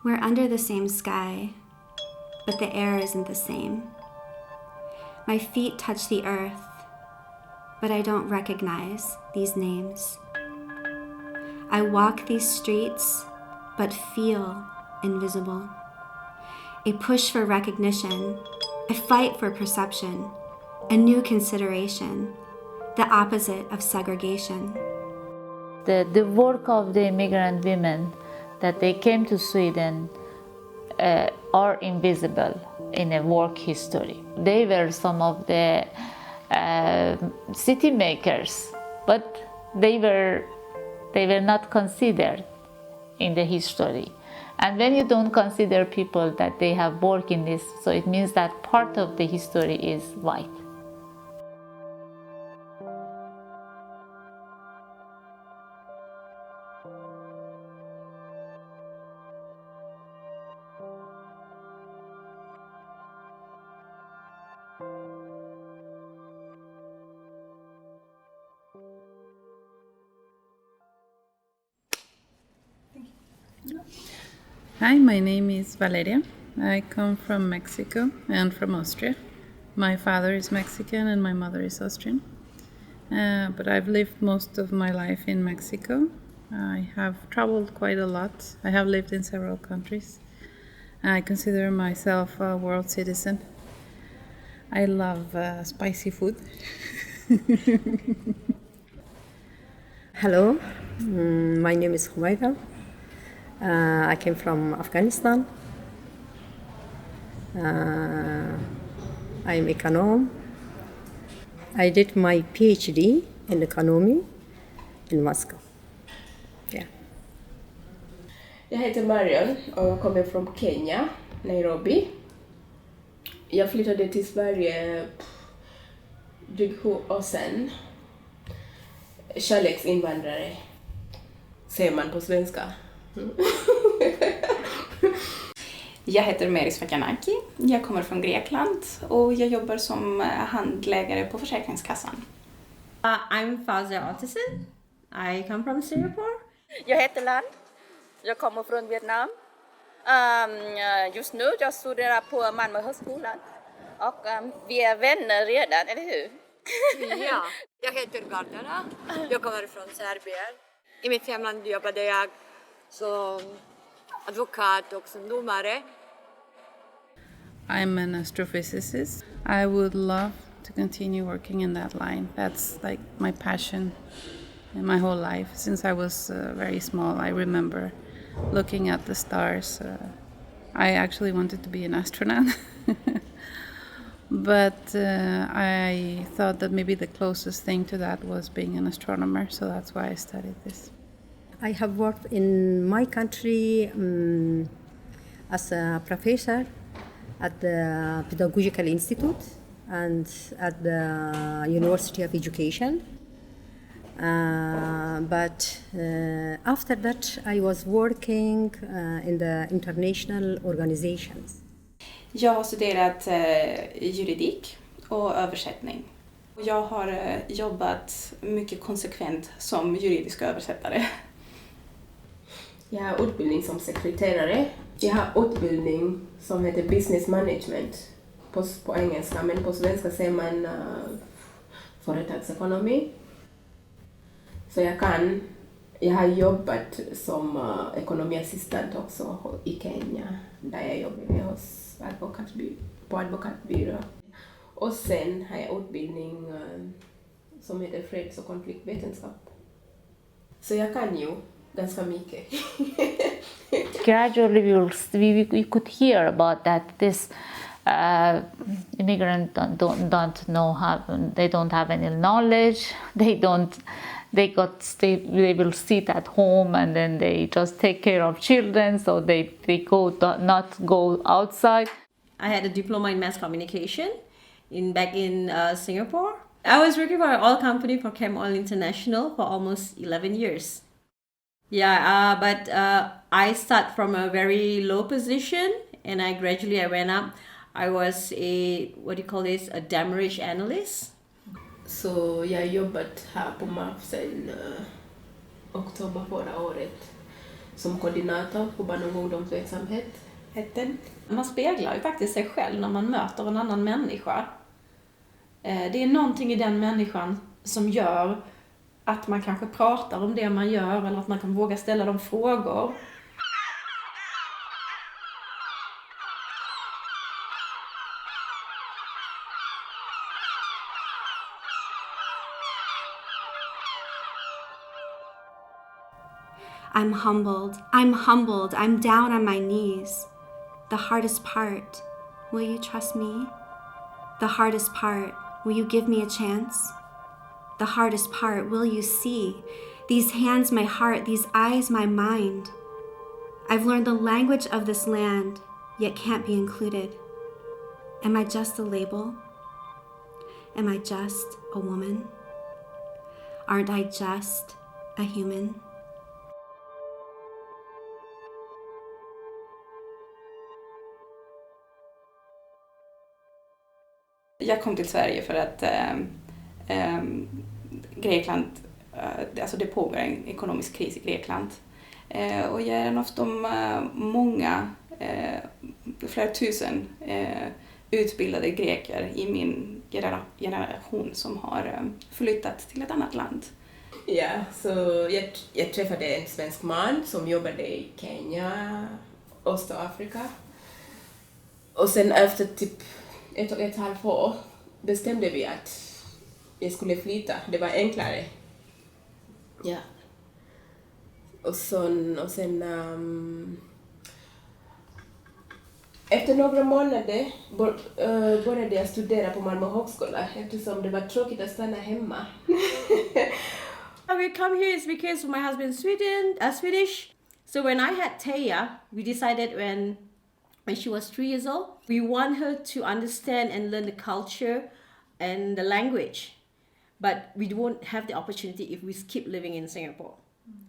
We're under the same sky, but the air isn't the same. My feet touch the earth, but I don't recognize these names. I walk these streets, but feel invisible. A push for recognition, a fight for perception, a new consideration, the opposite of segregation. The work of the immigrant women that they came to Sweden are invisible in a work history. They were some of the city makers, but they were not considered in the history. And when you don't consider people that they have worked in this, so it means that part of the history is white. Hi, my name is Valeria. I come from Mexico and from Austria. My father is Mexican and my mother is Austrian. But I've lived most of my life in Mexico. I have traveled quite a lot. I have lived in several countries. I consider myself a world citizen. I love spicy food. Hello, my name is Humayda. I came from Afghanistan. I'm econom. I did my PhD in economy in Moscow. Yeah. Jag heter Marion och jag kommer från Kenya, Nairobi. Jag flyttade till Sverige drygt 7 år sedan. Kärleksinvandrare säger man på svenska. Jag heter Meris Fakanaki. Jag kommer från Grekland och jag jobbar som handläggare på Försäkringskassan. I'm Fazia Ottesen. I come from Singapore. Jag heter Lan. Jag kommer från Vietnam. Just nu jag studerar på Malmöhögskolan. Och vi är vänner redan, eller hur? Ja, jag heter Gardana. Jag kommer från Serbien. I mitt hemland jobbade jag som advokat och som domare. I'm an astrophysicist. I would love to continue working in that line. That's like my passion in my whole life. Since I was very small, I remember looking at the stars. I actually wanted to be an astronaut. But I thought that maybe the closest thing to that was being an astronomer, so that's why I studied this. I have worked in my country as a professor at the Pedagogical Institute and at the University of Education. But after that, I was working in the international organizations. Jag har studerat juridik och översättning. Jag har jobbat mycket konsekvent som juridisk översättare. Jag har utbildning som sekreterare. Jag har utbildning som heter business management på engelska, men på svenska säger man företagsekonomi. Så jag har jobbat som ekonomiassistent också i Kenya, där jag jobbade på advokatbyrå. Och sen har jag utbildning som heter freds- och konfliktvetenskap. Så jag kan ju ganska mycket. Gradually we could hear about that this immigrant don't know they don't have any knowledge, they will sit at home and then they just take care of children, so they not go outside. I had a diploma in mass communication back in Singapore. I was working for an oil company for Chem Oil International for almost 11 years. Yeah, but I start from a very low position and I gradually went up. I was a demurrage analyst. Så jag har jobbat här på MAF sedan oktober förra året. som koordinator på barn- och ungdomsverksamhet. Man speglar ju faktiskt sig själv när man möter en annan människa. Det är någonting i den människan som gör att man kanske pratar om det man gör eller att man kan våga ställa de frågor. I'm humbled. I'm down on my knees. The hardest part, will you trust me? The hardest part, will you give me a chance? The hardest part, will you see? These hands, my heart, these eyes, my mind. I've learned the language of this land, yet can't be included. Am I just a label? Am I just a woman? Aren't I just a human? Jag kom till Sverige för att Grekland, alltså det pågår en ekonomisk kris i Grekland. Och jag är en av de många, flera tusen utbildade greker i min generation som har flyttat till ett annat land. Ja, så jag träffade en svensk man som jobbade i Kenya, Östafrika. Och sen efter typ ett och ett halvt år bestämde vi att jag skulle flytta. Det var enklare. Ja. Och sen efter några månader började jag studera på Malmö högskola eftersom det var tråkigt att stanna hemma. We come here is because my husband's Swedish. So when I had Taya, we decided when she was 3 years old, we want her to understand and learn the culture and the language. But we won't have the opportunity if we keep living in Singapore.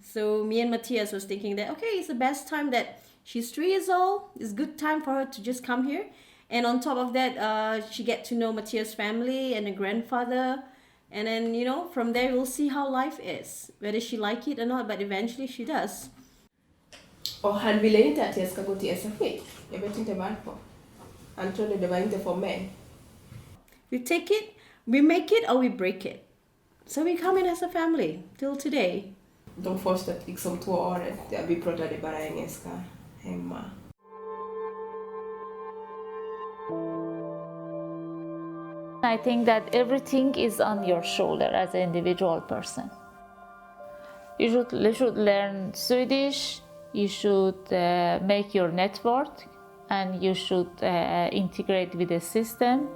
So me and Matthias was thinking that, okay, it's the best time that she's 3 years old. It's a good time for her to just come here. And on top of that, she get to know Matthias' family and the grandfather. And then, from there we'll see how life is. Whether she like it or not, but eventually she does. Och han ville inte att jag ska gå till SFI. Jag vet inte varför. Han trodde det var inte för mig. We take it, we make it or we break it. So we come in as a family till today. De första 2 åren, vi pratade bara engelska hemma. I think that everything is on your shoulder as an individual person. You should learn Swedish, you should make your network, and you should integrate with the system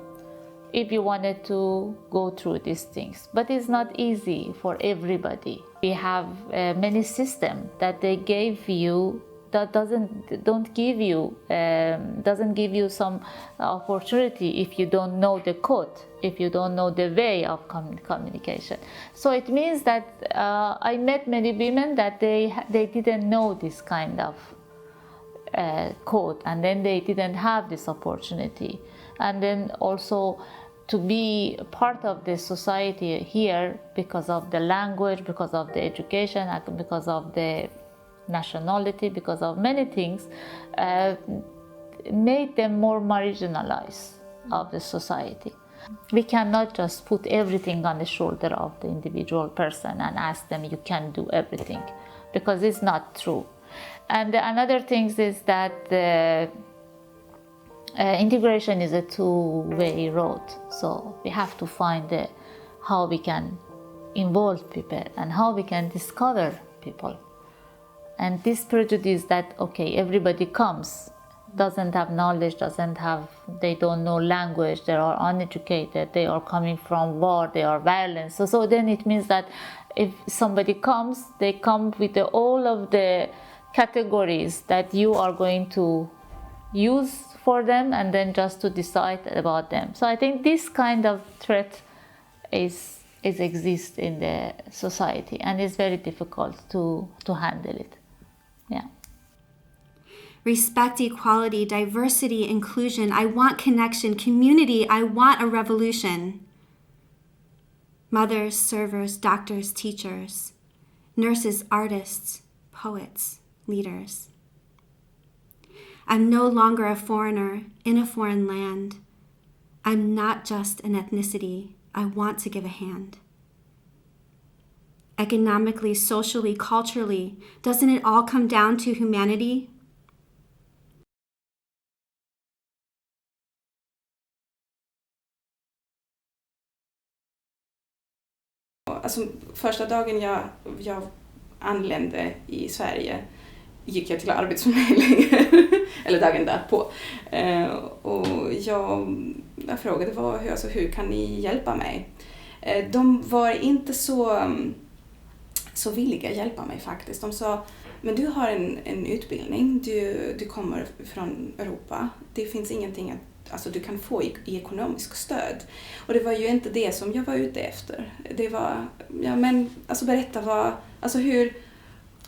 if you wanted to go through these things. But it's not easy for everybody. We have many systems that they gave you that doesn't give you some opportunity if you don't know the code, if you don't know the way of communication. So it means that I met many women that they didn't know this kind of code, and then they didn't have this opportunity, and then also to be part of the society here because of the language, because of the education, because of the nationality, because of many things, made them more marginalized of the society. We cannot just put everything on the shoulder of the individual person and ask them, you can do everything, because it's not true. And another thing is that integration is a two-way road. So we have to find how we can involve people and how we can discover people. And this prejudice that, okay, everybody comes, doesn't have knowledge, they don't know language, they are uneducated, they are coming from war, they are violent. So then it means that if somebody comes, they come with all of the categories that you are going to use for them and then just to decide about them. So I think this kind of threat exists in the society, and it's very difficult to handle it. Yeah. Respect, equality, diversity, inclusion. I want connection, community. I want a revolution. Mothers, servers, doctors, teachers, nurses, artists, poets, leaders. I'm no longer a foreigner in a foreign land. I'm not just an ethnicity. I want to give a hand. Economically, socially, culturally, doesn't it all come down to humanity? Alltså, första dagen jag anlände i Sverige gick jag till Arbetsförmedlingen, eller dagen därpå. Och jag frågade hur kan ni hjälpa mig? De var inte så villiga att hjälpa mig faktiskt. De sa, men du har en utbildning, du kommer från Europa, det finns ingenting alltså du kan få i ekonomisk stöd. Och det var ju inte det som jag var ute efter. Det var, alltså berätta hur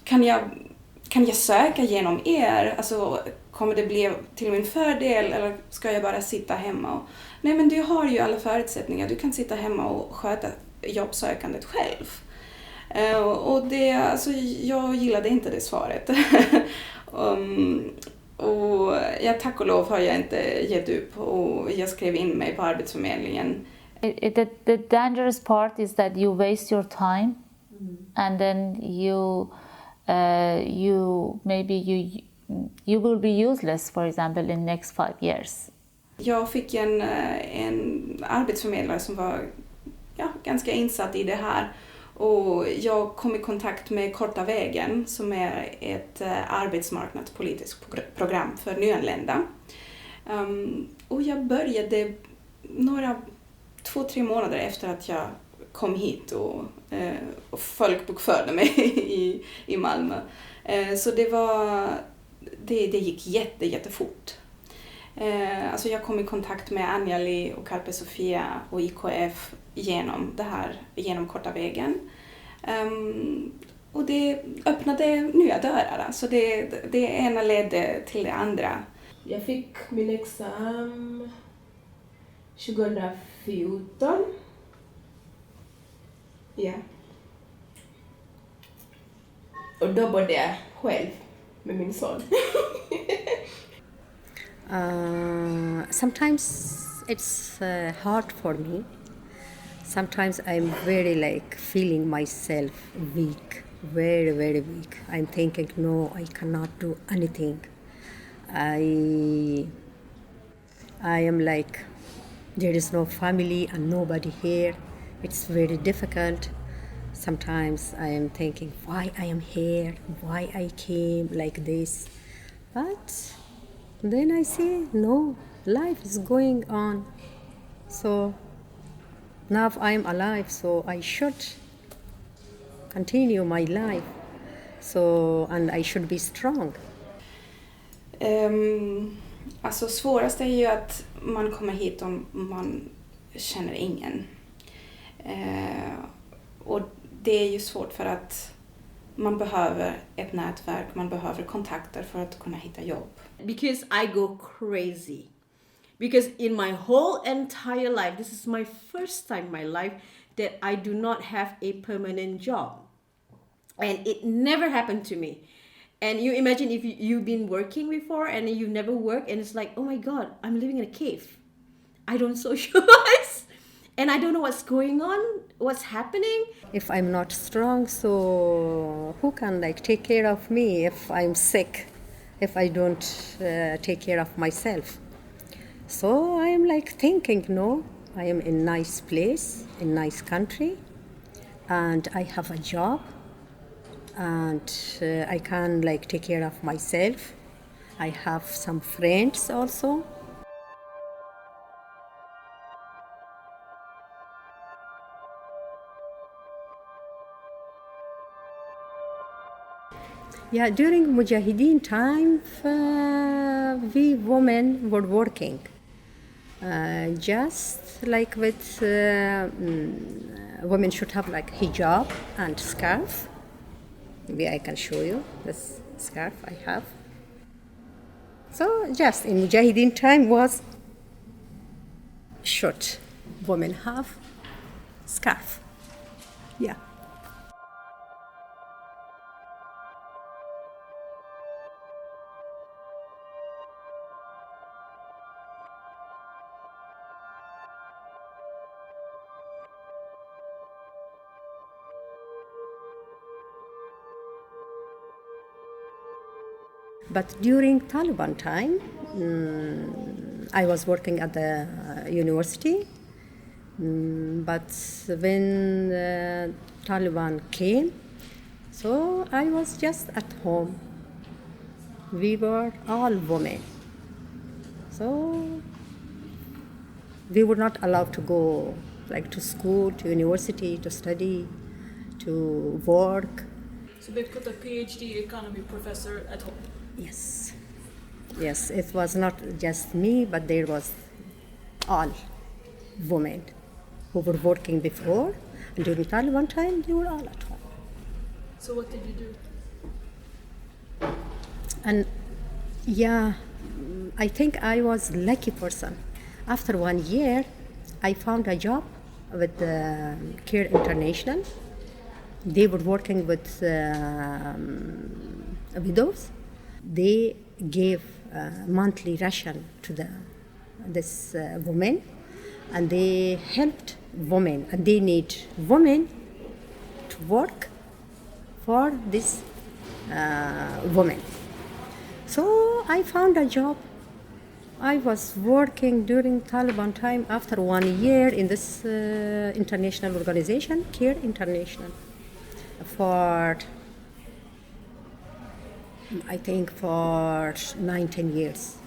kan jag söka genom er? Alltså kommer det bli till min fördel eller ska jag bara sitta hemma? Nej, men du har ju alla förutsättningar. Du kan sitta hemma och sköta jobbsökandet själv. Och det, alltså jag gillade inte det svaret. Och tack och lov har jag inte gett upp och jag skrev in mig på Arbetsförmedlingen. The dangerous part is that you waste your time and then you will be useless, for example, in next 5 years. Jag fick en arbetsförmedlare som var ganska insatt i det här. Och jag kom i kontakt med Korta vägen som är ett arbetsmarknadspolitiskt program för nyanlända. Och jag började 2-3 månader efter att jag kom hit och folk bokförde mig i Malmö. Så det gick jättefort. Alltså jag kom i kontakt med Anjali och Carpe Sofia och IKF genom Korta vägen. Och det öppnade nya dörrar. Alltså det ena ledde till det andra. Jag fick min examen 2014. Ja. Och då bodde jag själv med min son. Sometimes it's hard for me. Sometimes I'm very feeling myself weak, very weak. I'm thinking, no, I cannot do anything. I am like, there is no family and nobody here. It's very difficult. Sometimes I am thinking, why I am here, why I came like this. But then I say, no, life is going on. So now I'm alive, so I should continue my life. And I should be strong. Alltså svårast är ju att man kommer hit och man känner ingen. Och det är ju svårt för att man behöver ett nätverk, man behöver kontakter för att kunna hitta jobb. Because I go crazy. Because in my whole entire life, this is my first time in my life that I do not have a permanent job. And it never happened to me. And you imagine if you've been working before and you never work and it's like, oh my God, I'm living in a cave. I don't socialize and I don't know what's going on, what's happening. If I'm not strong, so who can take care of me if I'm sick, if I don't take care of myself? So I am thinking, no, I am in a nice place, in a nice country, and I have a job, and I can take care of myself. I have some friends also. Yeah, during Mujahideen time, we women were working. Just with women should have hijab and scarf. Maybe I can show you this scarf I have. So just in Mujahideen time was short. Women have scarf. Yeah. But during Taliban time, I was working at the university. But when Taliban came, so I was just at home. We were all women. So we were not allowed to go like to school, to university, to study, to work. So they've got a PhD economy professor at home. Yes. Yes, it was not just me, but there was all women who were working before. And during Taliban time, they were all at home. So what did you do? And yeah, I think I was lucky person. After 1 year, I found a job with Care International. They were working with widows. They gave monthly ration to this woman, and they helped women, and they need women to work for this woman. So I found a job. I was working during Taliban time after 1 year in this international organization, Care International, for I think for 19 years.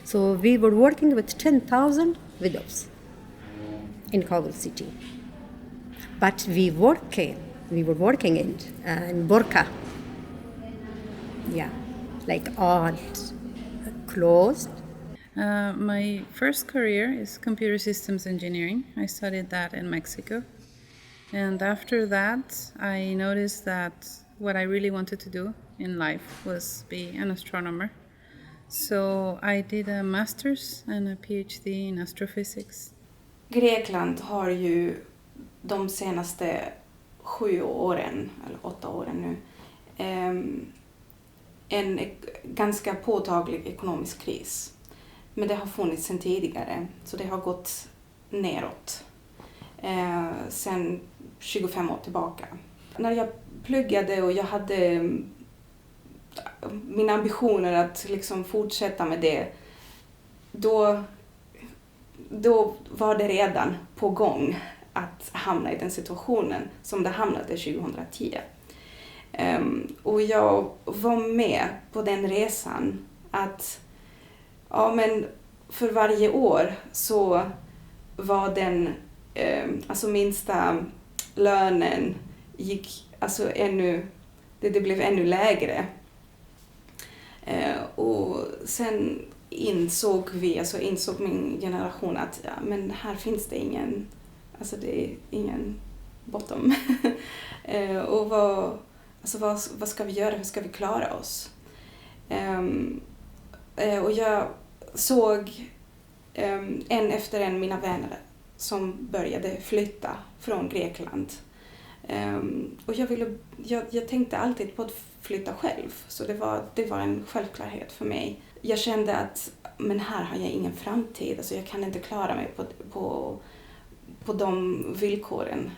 So we were working with 10,000 widows in Kabul city. But we were working in Burqa. Yeah, like all closed. My first career is computer systems engineering. I studied that in Mexico. And after that, I noticed that what I really wanted to do in life was be an astronomer. So I did a master's and a PhD in astrophysics. Grekland har ju de senaste 7 åren, eller 8 åren nu, en ganska påtaglig ekonomisk kris. Men det har funnits sedan tidigare, så det har gått neråt sedan 25 år tillbaka. När jag pluggade och jag hade mina ambitioner att liksom fortsätta med det, då var det redan på gång att hamna i den situationen som det hamnade 2010. Och jag var med på den resan att men för varje år så var den alltså minsta lönen gick alltså det blev ännu lägre. Och sen insåg min generation att men här finns det ingen, alltså det är ingen bottom. Och vad ska vi göra, hur ska vi klara oss? Och jag såg en efter en mina vänner som började flytta från Grekland. Och jag tänkte alltid på att flytta själv, så det var en självklarhet för mig. Jag kände att men här har jag ingen framtid, alltså jag kan inte klara mig på de villkoren.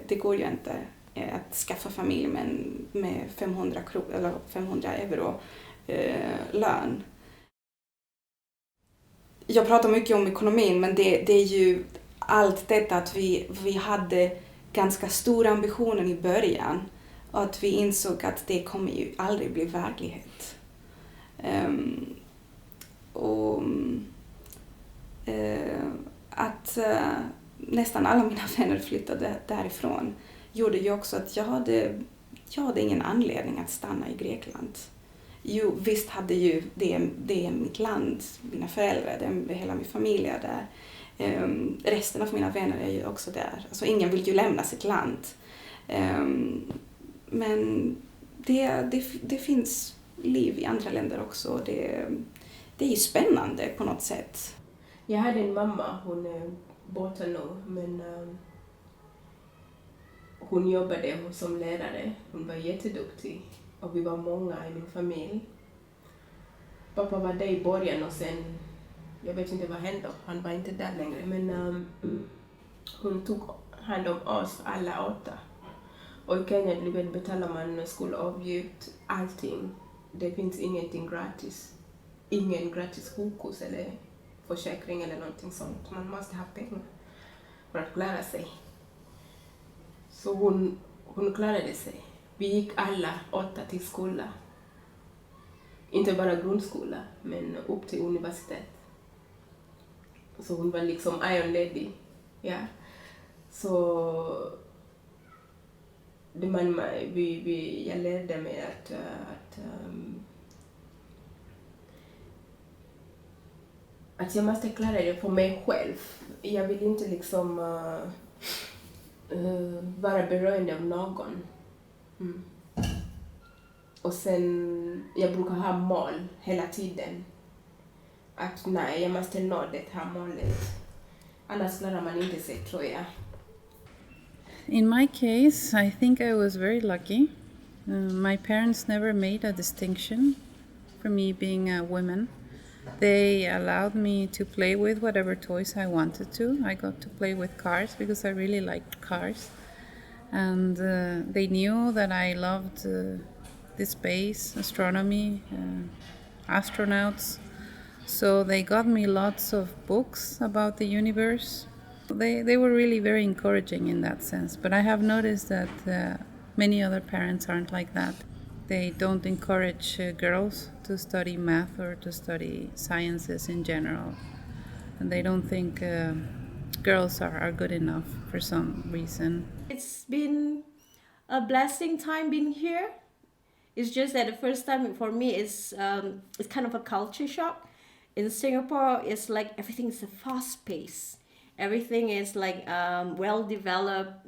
Det går ju inte att skaffa familj med 500 euro lön. Jag pratar mycket om ekonomin, men det är ju allt detta att vi hade ganska stora ambitioner i början och att vi insåg att det kommer ju aldrig bli verklighet. Att nästan alla mina vänner flyttade därifrån gjorde ju också att jag hade ingen anledning att stanna i Grekland. Jo, visst hade ju det är mitt land, mina föräldrar, hela min familj är där. Resten av mina vänner är ju också där. Alltså ingen vill ju lämna sitt land. Men det finns liv i andra länder också. Det är ju spännande på något sätt. Jag hade en mamma, hon är borta nu, men hon jobbade som lärare. Hon var jätteduktig och vi var många i min familj. Pappa var där i början och sen, jag vet inte vad hände, han var inte där längre, men hon tog hand om oss alla 8. Och i Kenya betalar man skolavgift, allting. det finns ingenting gratis. Ingen gratis sjukhus eller försäkring eller någonting sånt. Man måste ha pengar för att klara sig. Så hon klarade sig. Vi gick alla 8 till skola. Inte bara grundskola, men upp till universitet. Så hon var liksom Iron Lady. Ja. Så jag lärde mig att jag måste klara det för mig själv. Jag vill inte liksom vara beroende av någon. Och sen, jag brukar ha mål hela tiden. Att nej, jag måste nå det här målet. Annars klarar man inte sig, tror jag. In my case, I think I was very lucky. My parents never made a distinction for me being a woman. They allowed me to play with whatever toys I wanted to. I got to play with cars because I really liked cars. And they knew that I loved the space, astronomy, astronauts. So they got me lots of books about the universe. They were really very encouraging in that sense. But I have noticed that many other parents aren't like that. They don't encourage girls to study math or to study sciences in general. And they don't think girls are good enough for some reason. It's been a blessing time being here. It's just that the first time for me it's kind of a culture shock. In Singapore, it's like everything is a fast pace. Everything is like well developed.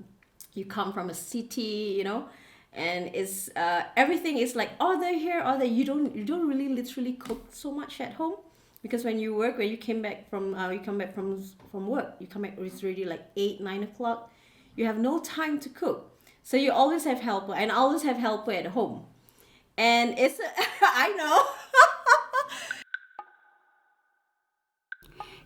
You come from a city, you know, and it's everything is like they're here, there. You don't really literally cook so much at home, because when you come back from work, you come back, it's already like 8-9 o'clock. You have no time to cook, so you always have helper, and I always have helper at home, and it's I know.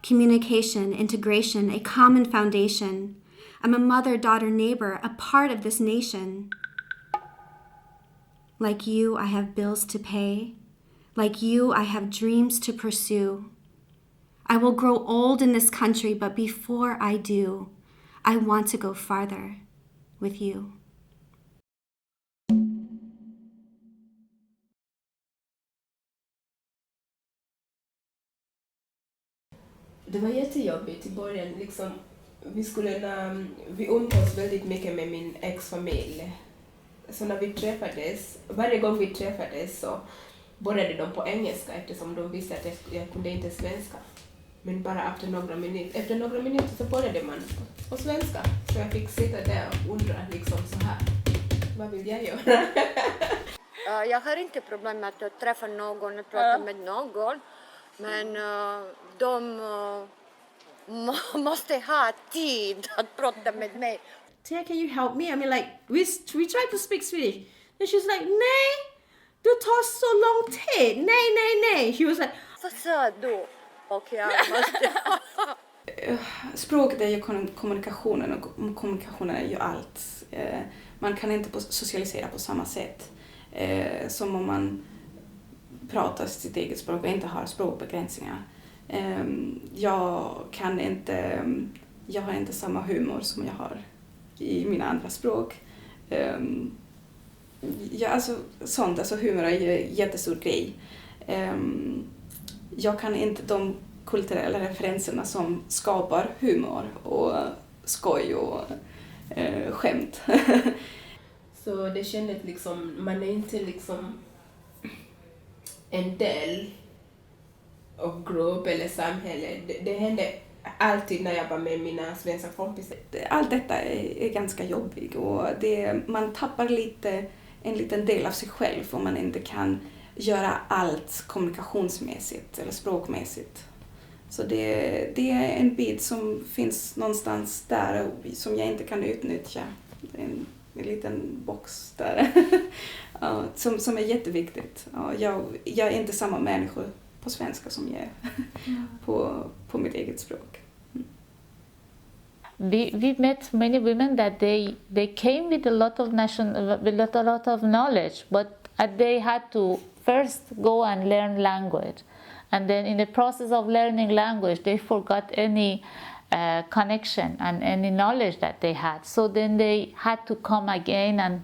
Communication, integration, a common foundation. I'm a mother, daughter, neighbor, a part of this nation. Like you, I have bills to pay. Like you, I have dreams to pursue. I will grow old in this country, but before I do, I want to go farther with you. Det var jättejobbigt i början. Liksom, vi umgås väldigt mycket med min ex-familj. Så när vi träffades, varje gång vi träffades så började de på engelska eftersom de visste att jag kunde inte svenska. Men bara efter några minuter så började man på svenska. Så jag fick sitta där och undra liksom så här, vad vill jag göra? Jag har inte problem med att träffa någon och prata med någon. Men de måste ha tid att prata med mig. Tia, can you help me? I mean, like, we tried to speak Swedish. And she's like, nej, du tar så lång tid. Nej. She was like, vad sa du? Och jag måste... Språket är ju kommunikationen, och kommunikationen är ju allt. Man kan inte socialisera på samma sätt som om man pratar sitt eget språk och inte har språkbegränsningar. Jag har inte samma humor som jag har i mina andra språk. Humor är ju en jättestor grej. Jag kan inte de kulturella referenserna som skapar humor och skoj och skämt. Så det kändes liksom, man är inte liksom en del av grupp eller samhälle. Det hände alltid när jag var med mina svenska kompisar. Allt detta är ganska jobbigt och man tappar en liten del av sig själv om man inte kan göra allt kommunikationsmässigt eller språkmässigt. Så det är en bit som finns någonstans där som jag inte kan utnyttja. En liten box där som är jätteviktigt. Jag är inte samma människa på svenska som jag är på mitt eget språk. We met many women that they came with a lot of knowledge, but they had to first go and learn language, and then in the process of learning language they forgot any connection and any knowledge that they had. So then they had to come again and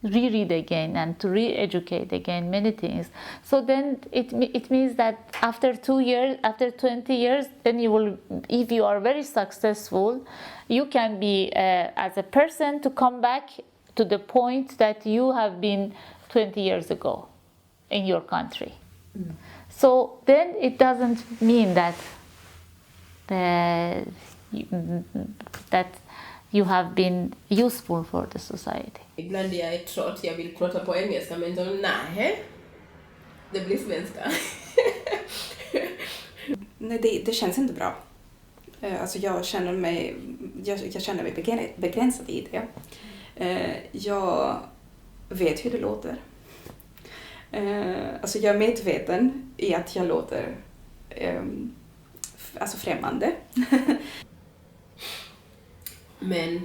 reread again and to re-educate again many things. So then it means that after 2 years, after 20 years, then you will, if you are very successful, you can be as a person to come back to the point that you have been 20 years ago in your country. So then it doesn't mean that that you have been useful for the society. Ibland är jag trött, jag vill prata på engelska, men då nej, det blir svenska. Nej, det känns inte bra. Alltså jag känner mig begränsad i det. Jag vet hur det låter. Alltså jag är medveten i att jag låter alltså främmande. Men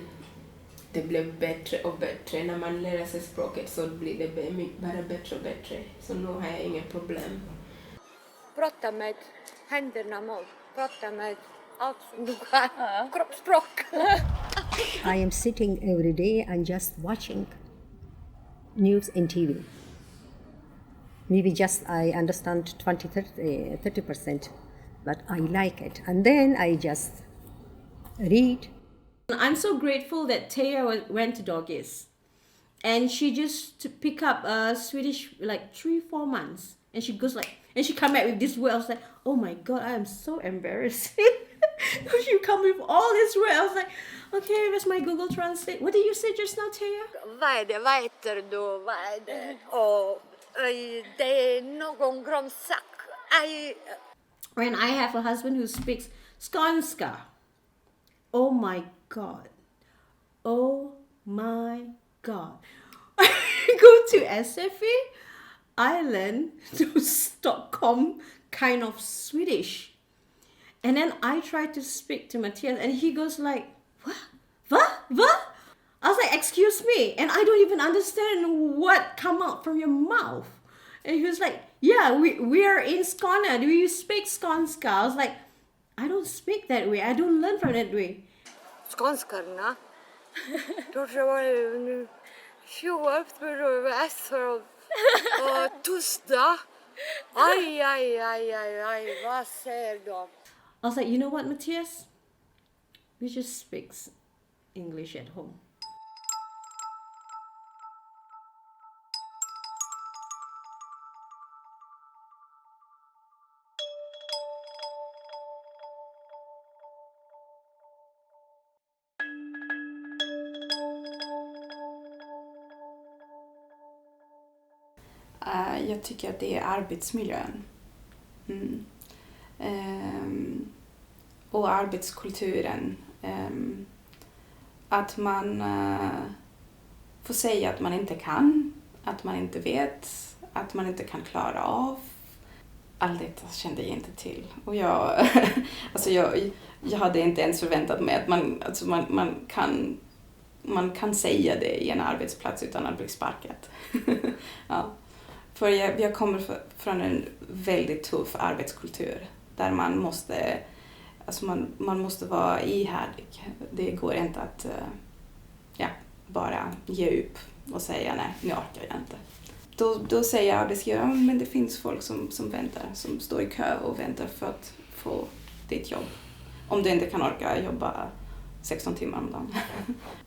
det blev bättre och bättre. När man lär sig språket så blir det bara bättre och bättre. Så nu har jag inga problem. Prata med händerna mot, prata med allt som du kan, kroppsspråk. I am sitting every day and just watching news in TV. Maybe just I understand 30%, but I like it. And then I just read. I'm so grateful that Taya went to Doggies, and she just pick up Swedish like 3-4 months, and she goes like, and she come back with this word. I was like, oh my god, I am so embarrassed. She come with all this word. I was like, okay, where's my Google Translate? What did you say just now, Taya? Vad är det? Vad heter du? Vad är det? Och det är någon grönsak. And I have a husband who speaks Skånska. Oh my god. Oh my god. I go to SFE Island to Stockholm kind of Swedish. And then I try to speak to Matthias and he goes like, what? I was like, excuse me. And I don't even understand what come out from your mouth. And he was like, yeah, we're in Skåne. Do you speak Skånska? I was like, I don't speak that way. I don't learn from that way. Skånskarna. Då var det nu 20 för väster och torsdag. Aj, vad säger de? I was like, you know what, Matthias? We just speak English at home. Jag tycker att det är arbetsmiljön. Och arbetskulturen. Att man får säga att man inte kan, att man inte vet, att man inte kan klara av. Allt detta kände jag inte till. Och jag hade inte ens förväntat mig att man kan säga det i en arbetsplats utan att bli sparkad. Ja. För jag kommer från en väldigt tuff arbetskultur där man måste vara ihärdig. Det går inte att bara ge upp och säga nej, nu orkar jag inte. Då säger arbetsgivaren, men det finns folk som väntar, som står i kö och väntar för att få ditt jobb. Om du inte kan orka jobba 16 timmar om dagen.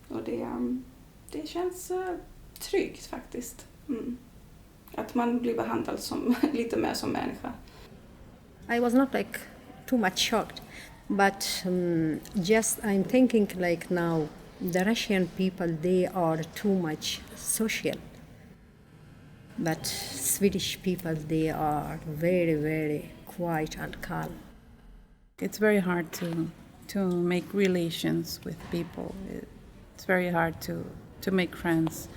Och det känns tryggt faktiskt. Att man blir behandlad lite mer som människa. I was not like too much shocked, but just I'm thinking like now the Russian people, they are too much social, but Swedish people, they are very, very quiet and calm. It's very hard to make relations with people. It's very hard to make friends.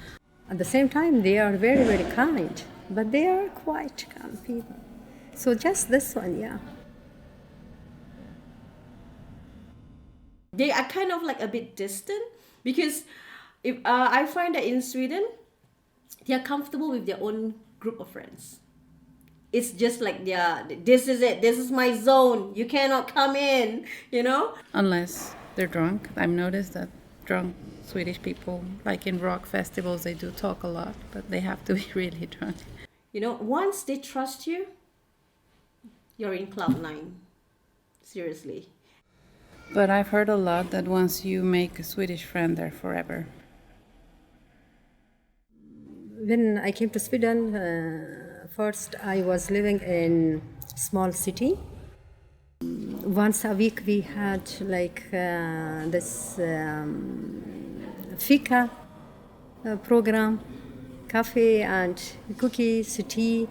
At the same time, they are very, very kind, but they are quite calm people. So just this one, yeah. They are kind of like a bit distant because I find that in Sweden, they are comfortable with their own group of friends. it's just like, yeah, this is it. This is my zone. You cannot come in, you know? Unless they're drunk. I've noticed that drunk Swedish people, like in rock festivals, they do talk a lot, but they have to be really drunk. You know, once they trust you, you're in cloud nine. Seriously. But I've heard a lot that once you make a Swedish friend, they're forever. When I came to Sweden, first I was living in small city. Once a week we had like this fika program, cafe and cookies, tea,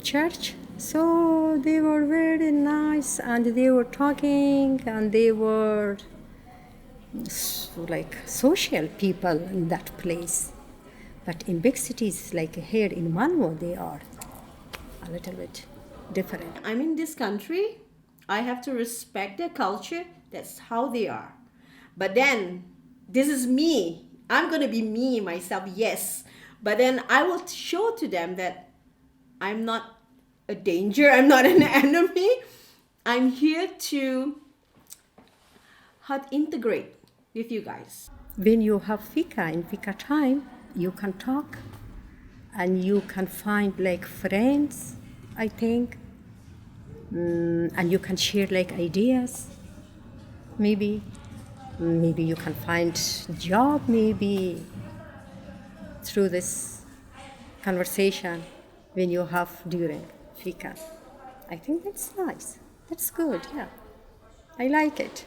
church. So they were very nice and they were talking and they were like social people in that place. But in big cities like here in Malmö, they are a little bit different. I'm in this country. I have to respect their culture. That's how they are. But then, this is me. I'm going to be me, myself, yes. But then I will show to them that I'm not a danger. I'm not an enemy. I'm here to integrate with you guys. When you have fika, in fika time, you can talk and you can find like friends, I think. And you can share like ideas. Maybe you can find job maybe through this conversation when you have during fika. I think that's nice. That's good, yeah. I like it.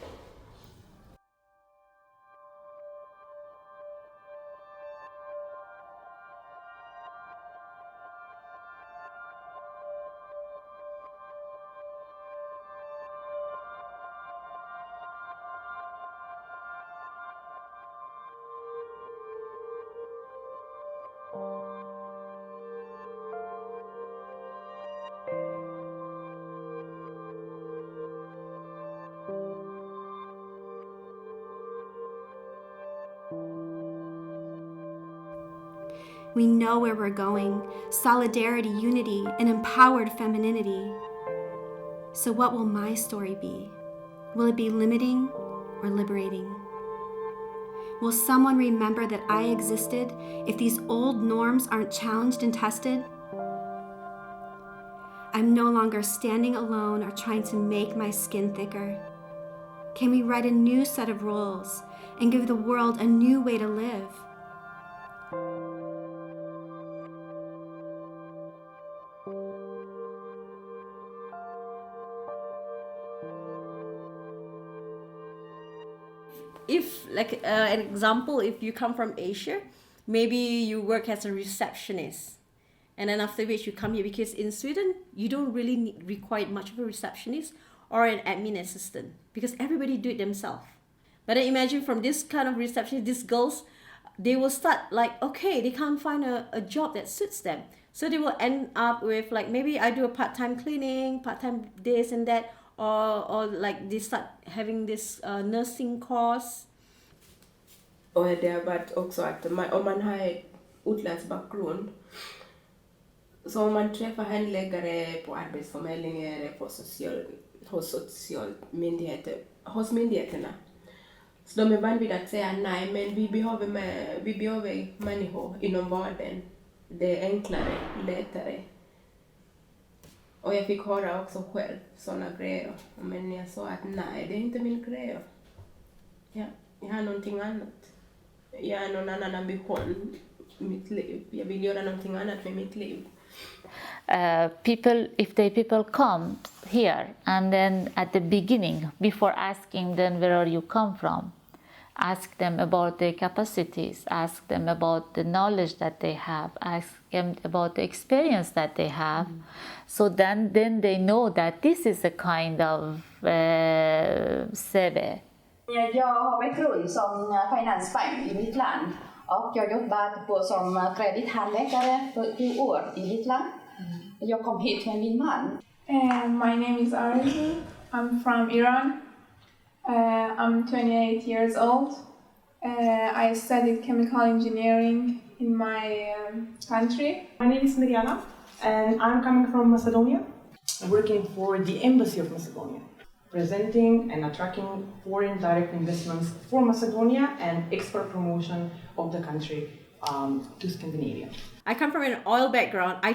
We know where we're going: solidarity, unity, and empowered femininity. So what will my story be? Will it be limiting or liberating? Will someone remember that I existed if these old norms aren't challenged and tested? I'm no longer standing alone or trying to make my skin thicker. Can we write a new set of rules and give the world a new way to live? If, like an example, if you come from Asia, maybe you work as a receptionist, and then after which you come here, because in Sweden you don't really require much of a receptionist or an admin assistant because everybody do it themselves. But then imagine from this kind of receptionist, these girls, they will start like, okay, they can't find a job that suits them, so they will end up with like, maybe I do a part-time cleaning, part-time this and that, or like they start having this nursing course. Och det har varit också att om man har ett utländsk bakgrund, så om man träffar handläggare på arbetsförmedlingen eller hos myndigheterna, så de är van vid att säga nej, men vi behöver människor inom vården. Det är enklare, lättare. Och jag fick höra också själv sådana grejer. Men jag sa att nej, det är inte min grej. Ja, jag har någonting annat. Jag har någon annan ambition i mitt liv. Jag vill göra någonting annat med mitt liv. People come here and then at the beginning, before asking them where you come from, ask them about their capacities, ask them about the knowledge that they have, ask them about the experience that they have. So then they know that this is a kind of CV. Jag har bakgrund som finansbank i mitt land och jag jobbat som kredithandläggare för 7 år i mitt land. Jag kom hit med min man. My name is Arzu. I'm from Iran. I'm 28 years old. I studied chemical engineering in my country. My name is Mirjana. and I'm coming from Macedonia. I'm working for the Embassy of Macedonia, presenting and attracting foreign direct investments for Macedonia and export promotion of the country to Scandinavia. I come from an oil background. I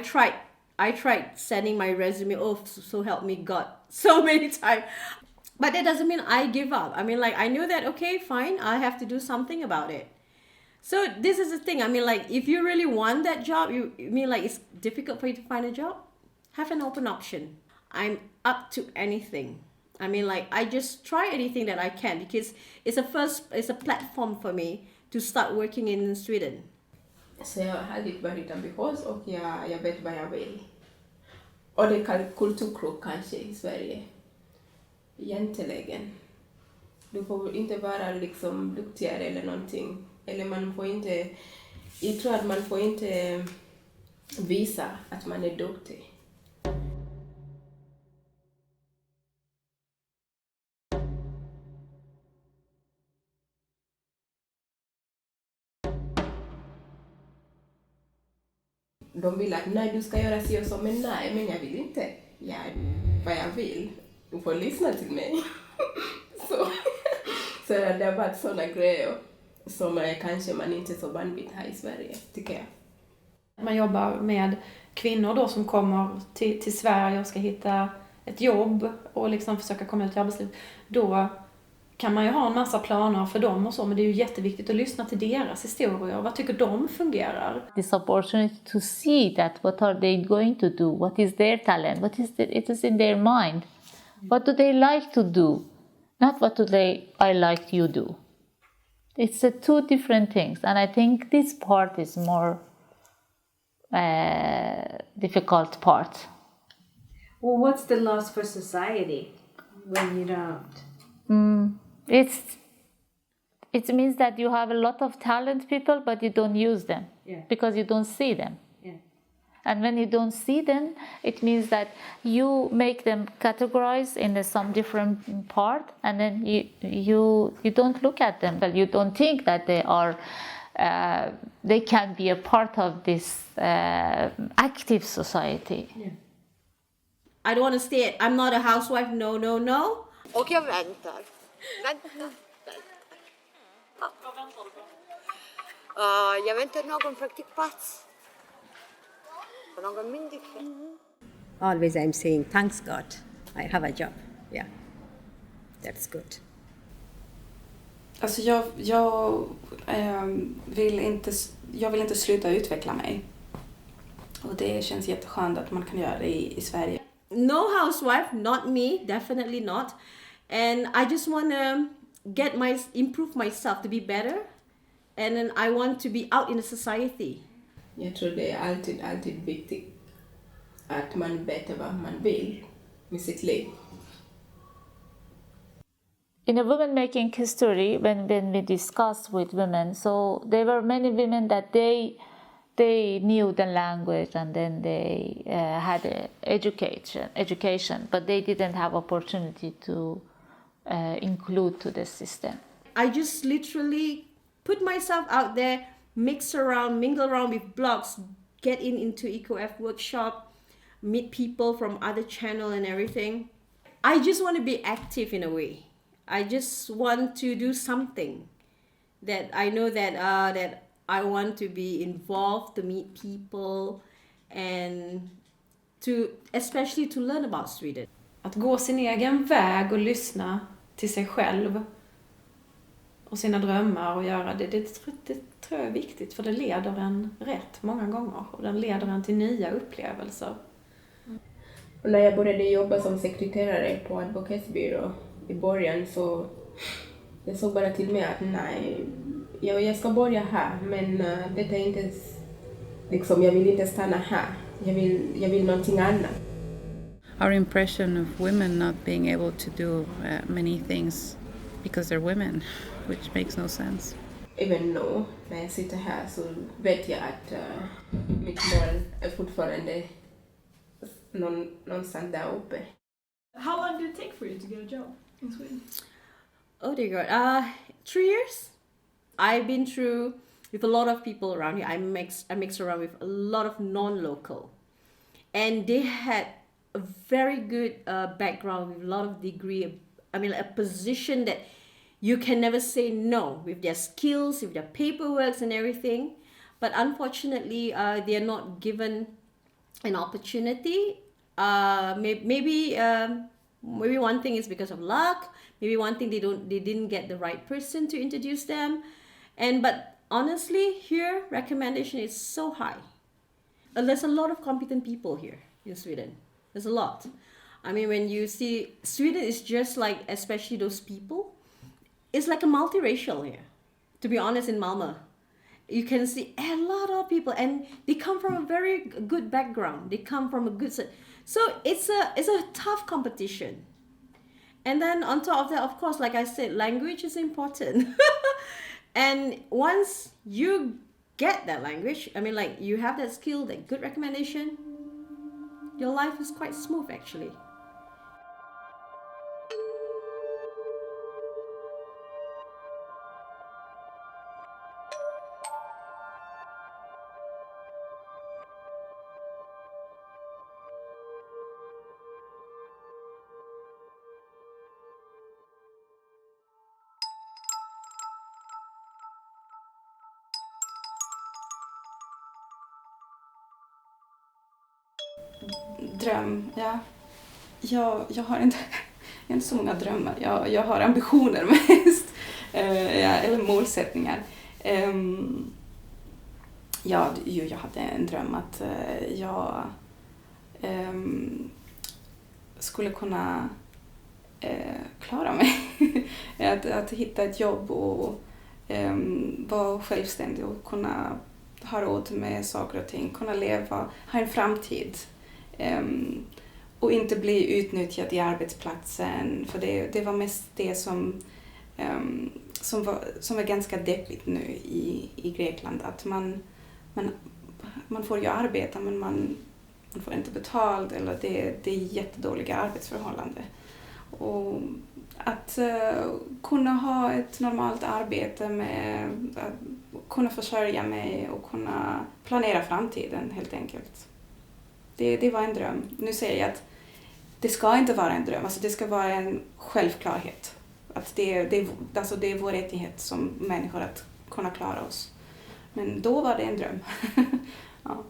tried sending my resume off, so help me God, so many times. But that doesn't mean I give up. I mean, like, I knew that, okay, fine, I have to do something about it. So this is the thing. I mean, like, if you really want that job, you mean like it's difficult for you to find a job? Have an open option. I'm up to anything. I mean, like, I just try anything that I can because it's a platform for me to start working in Sweden. Så jag hade inte varit ambitiös och jag vet vad jag vill. Och det är kulturkrock kanske i Sverige. Egentligen. Du får inte vara liksom duktigare eller någonting. Eller man får inte... Jag tror att man får inte visa att man är duktig. De vill att nej, du ska göra så och så, men nej, men jag vill inte. Jag vad jag vill. Du får lyssna till mig. så det har varit sådana grejer som kanske man inte är så van vid här i Sverige, tycker jag. Man jobbar med kvinnor då som kommer till Sverige och ska hitta ett jobb och liksom försöka komma ut i arbetslivet. Då kan man ju ha en massa planer för dem och så, men det är ju jätteviktigt att lyssna till deras historier. Vad tycker de fungerar? This opportunity to see that what are they going to do, what is their talent, what is it is in their mind, what do they like to do, not what do I like you do. It's two different things, and I think this part is more difficult part. Well, what's the loss for society when you don't? It means that you have a lot of talent people, but you don't use them because you don't see them. Yeah. And when you don't see them, it means that you make them categorize in some different part, and then you don't look at them. But you don't think that they are they can be a part of this active society. Yeah. I don't want to stay. I'm not a housewife. No, no, no. Och jag väntar. Jag väntar någon praktikplats. På någon myndighet. Always I'm saying, thanks God, I have a job. Yeah, that's good. Alltså jag vill inte sluta utveckla mig. Och det känns jätteskönt att man kan göra det i Sverige. No housewife, not me, definitely not. And I just want to improve myself to be better. And then I want to be out in the society. Jag tror det är alltid viktigt att man vet vad man vill med sitt liv. In a women making history, when we discussed with women, so there were many women that they knew the language and then they had education, but they didn't have opportunity to include to the system. I just literally put myself out there, mingle around with blogs, get into EcoF workshop, meet people from other channel and everything. I just want to be active in a way. I just want to do something that I know that I want to be involved, to meet people and especially to learn about Sweden. Att gå sin egen väg och lyssna till sig själv och sina drömmar och göra det tror jag är viktigt, för det leder en rätt många gånger och den leder en till nya upplevelser. Och när jag började jobba som sekreterare på advokatbyrå i början så jag såg bara till mig att nej, jag ska börja här, men detta är inte liksom, jag vill inte stanna här. Jag vill någonting annat. Our impression of women not being able to do many things because they're women, which makes no sense. Även nu när jag sitter här så vet jag att mitt mål är fortfarande någonstans där uppe. How long did it take for you to get a job in Sweden? Oh dear God, 3 years. I've been through with a lot of people around here. I mix around with a lot of non-local, and they had a very good background with a lot of degree. I mean, a position that you can never say no with their skills, with their paperwork and everything. But unfortunately, they are not given an opportunity. Maybe one thing is because of luck. Maybe one thing they didn't get the right person to introduce them. But honestly, here recommendation is so high. There's a lot of competent people here in Sweden. There's a lot. I mean, when you see Sweden is just like, especially those people, it's like a multiracial here. To be honest, in Malmö, you can see a lot of people, and they come from a very good background. They come from a good, so it's a tough competition. And then on top of that, of course, like I said, language is important. And once you get that language, I mean, like you have that skill, that good recommendation, your life is quite smooth actually. Dröm, ja. Jag har inte så många drömmar. Jag har ambitioner mest. Eller målsättningar. Jag hade en dröm att jag skulle kunna klara mig. att hitta ett jobb och vara självständig och kunna ha råd med saker och ting. Kunna leva, ha en framtid. Och inte bli utnyttjad i arbetsplatsen, för det var mest det som var ganska deppigt nu i Grekland, att man får ju arbeta men man får inte betalt, eller det är jättedåliga arbetsförhållanden. Och att kunna ha ett normalt arbete med att kunna försörja mig och kunna planera framtiden helt enkelt. Det var en dröm. Nu säger jag att det ska inte vara en dröm. Alltså det ska vara en självklarhet. Att det är vår rättighet som människor att kunna klara oss. Men då var det en dröm. Ja.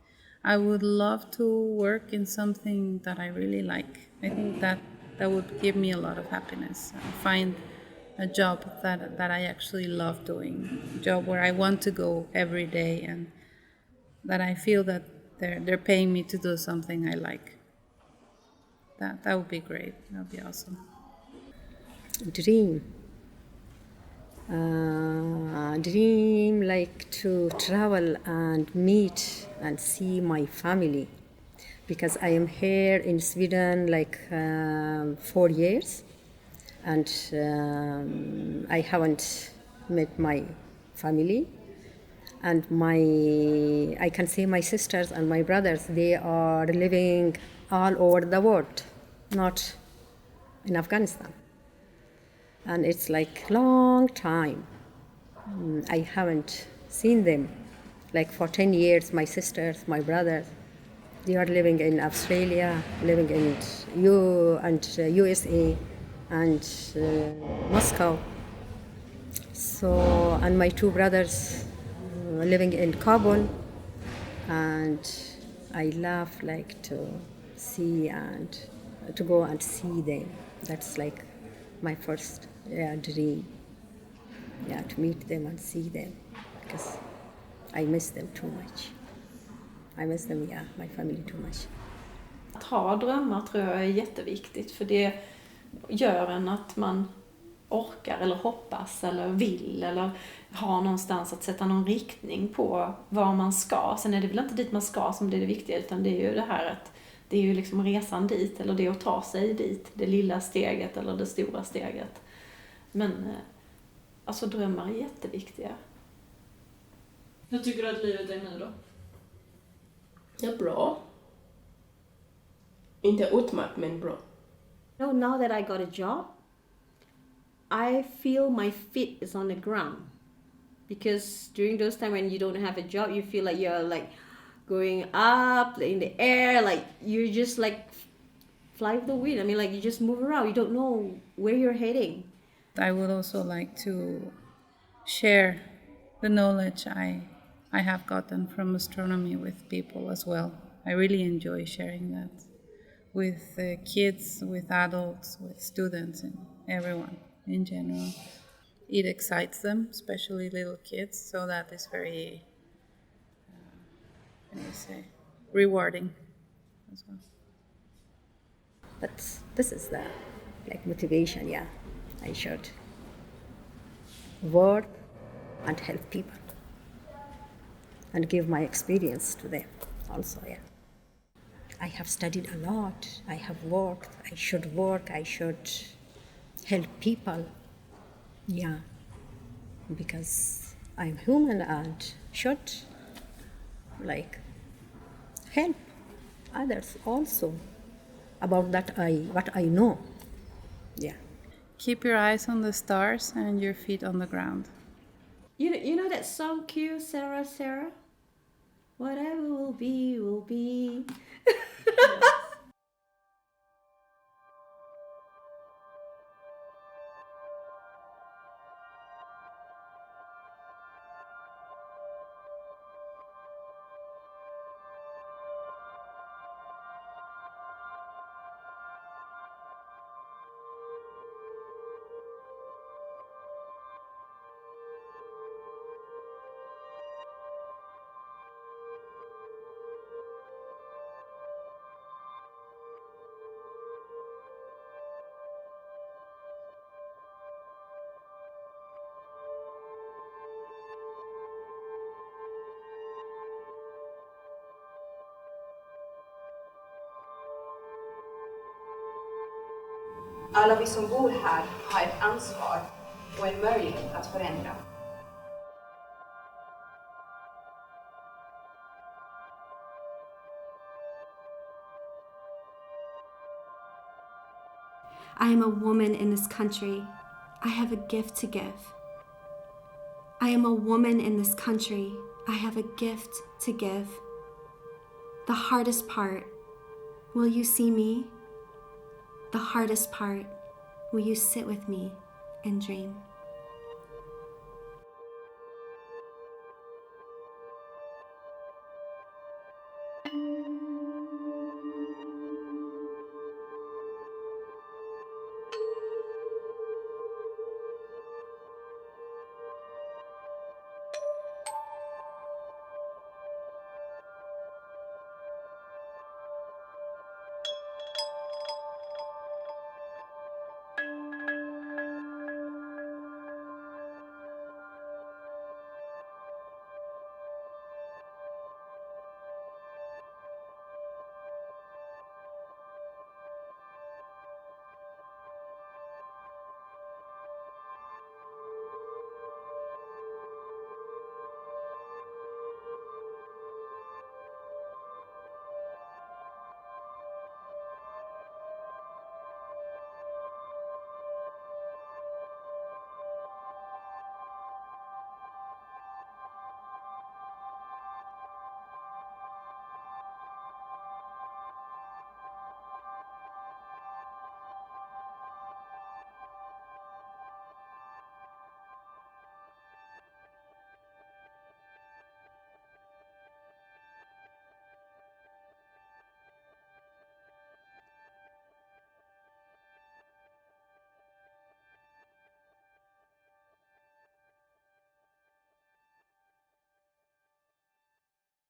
I would love to work in something that I really like. I think that would give me a lot of happiness. Find a job that I actually love doing. A job where I want to go every day and that I feel that they're paying me to do something I like. That would be great. That would be awesome. Dream. Dream like to travel and meet and see my family, because I am here in Sweden like 4 years, and I haven't met my family. And I can say my sisters and my brothers, they are living all over the world, not in Afghanistan. And it's like long time. I haven't seen them. Like for 10 years, my sisters, my brothers, they are living in Australia, living in USA and Moscow. So, and my 2 brothers living in Kabul, and I love like to see and to go and see them. That's like my first dream. Yeah, to meet them and see them, because I miss them too much. I miss them, yeah, my family too much. Att ha drömmar tror jag är jätteviktigt, för det gör en att man orkar eller hoppas eller vill eller har någonstans att sätta någon riktning på var man ska. Sen är det väl inte dit man ska som det är det viktiga, utan det är ju det här att det är ju liksom resan dit, eller det är att ta sig dit, det lilla steget eller det stora steget. Men alltså drömmar är jätteviktiga. Hur tycker du att livet är nu då? Ja, bra. Inte utmärkt, men bra. Now that I got a job, I feel my feet is on the ground. Because during those times when you don't have a job, you feel like you're like going up in the air, like you're just like fly with the wind. I mean, like you just move around. You don't know where you're heading. I would also like to share the knowledge I have gotten from astronomy with people as well. I really enjoy sharing that with kids, with adults, with students, and everyone in general. It excites them, especially little kids, so that is very, how do you say, rewarding as well. But this is the motivation, yeah. I should work and help people and give my experience to them also, yeah. I have studied a lot. I have worked. I should work. I should help people. Yeah. Because I'm human and should help others also about what I know. Yeah. Keep your eyes on the stars and your feet on the ground. You know that song, Q, Sarah, Sarah? Whatever will be, will be. Alla vi som bor här har ett ansvar och en möjlighet att förändra. I am a woman in this country. I have a gift to give. I am a woman in this country. I have a gift to give. The hardest part, will you see me? The hardest part, will you sit with me and dream?